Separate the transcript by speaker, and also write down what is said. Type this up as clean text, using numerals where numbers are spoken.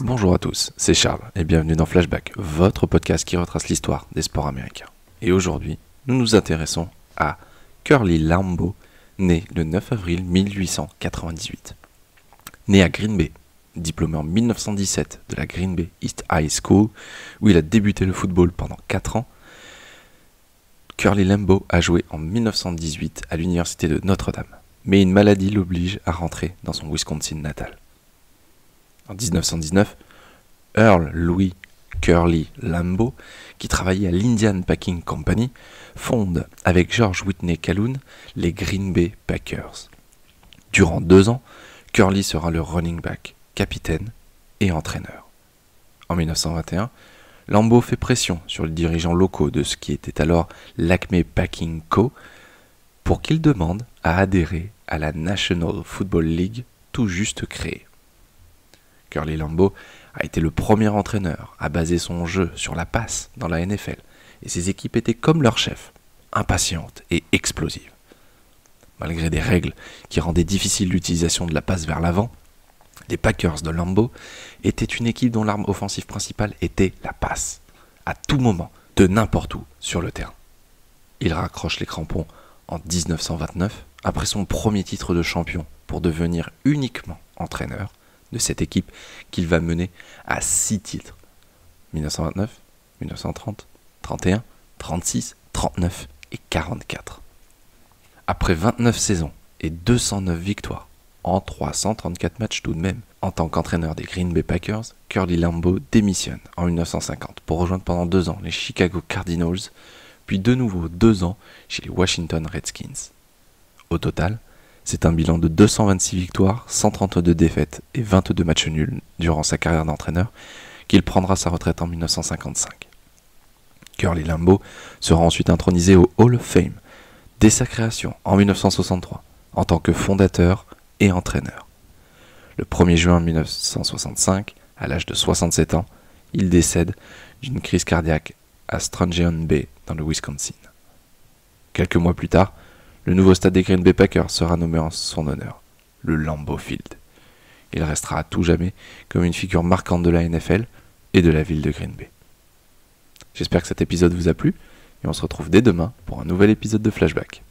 Speaker 1: Bonjour à tous, c'est Charles et bienvenue dans Flashback, votre podcast qui retrace l'histoire des sports américains. Et aujourd'hui, nous nous intéressons à Curly Lambeau, né le 9 avril 1898. Né à Green Bay, diplômé en 1917 de la Green Bay East High School, où il a débuté le football pendant 4 ans, Curly Lambeau a joué en 1918 à l'université de Notre-Dame, mais une maladie l'oblige à rentrer dans son Wisconsin natal. En 1919, Earl Louis Curly Lambeau, qui travaillait à l'Indian Packing Company, fonde avec George Whitney Calhoun les Green Bay Packers. Durant 2 ans, Curly sera le running back, capitaine et entraîneur. En 1921, Lambeau fait pression sur les dirigeants locaux de ce qui était alors l'Acme Packing Co. pour qu'ils demandent à adhérer à la National Football League tout juste créée. Curly Lambeau a été le premier entraîneur à baser son jeu sur la passe dans la NFL, et ses équipes étaient comme leur chef, impatientes et explosives. Malgré des règles qui rendaient difficile l'utilisation de la passe vers l'avant, les Packers de Lambeau étaient une équipe dont l'arme offensive principale était la passe, à tout moment, de n'importe où sur le terrain. Il raccroche les crampons en 1929, après son premier titre de champion, pour devenir uniquement entraîneur de cette équipe qu'il va mener à 6 titres. 1929, 1930, 31, 36, 39 et 44. Après 29 saisons et 209 victoires, en 334 matchs tout de même, en tant qu'entraîneur des Green Bay Packers, Curly Lambeau démissionne en 1950 pour rejoindre pendant 2 ans les Chicago Cardinals, puis de nouveau 2 ans chez les Washington Redskins. Au total, c'est un bilan de 226 victoires, 132 défaites et 22 matchs nuls durant sa carrière d'entraîneur qu'il prendra sa retraite en 1955. Curly Lambeau sera ensuite intronisé au Hall of Fame dès sa création en 1963 en tant que fondateur et entraîneur. Le 1er juin 1965, à l'âge de 67 ans, il décède d'une crise cardiaque à Strangely Bay dans le Wisconsin. Quelques mois plus tard, le nouveau stade des Green Bay Packers sera nommé en son honneur, le Lambeau Field. Il restera à tout jamais comme une figure marquante de la NFL et de la ville de Green Bay. J'espère que cet épisode vous a plu et on se retrouve dès demain pour un nouvel épisode de Flashback.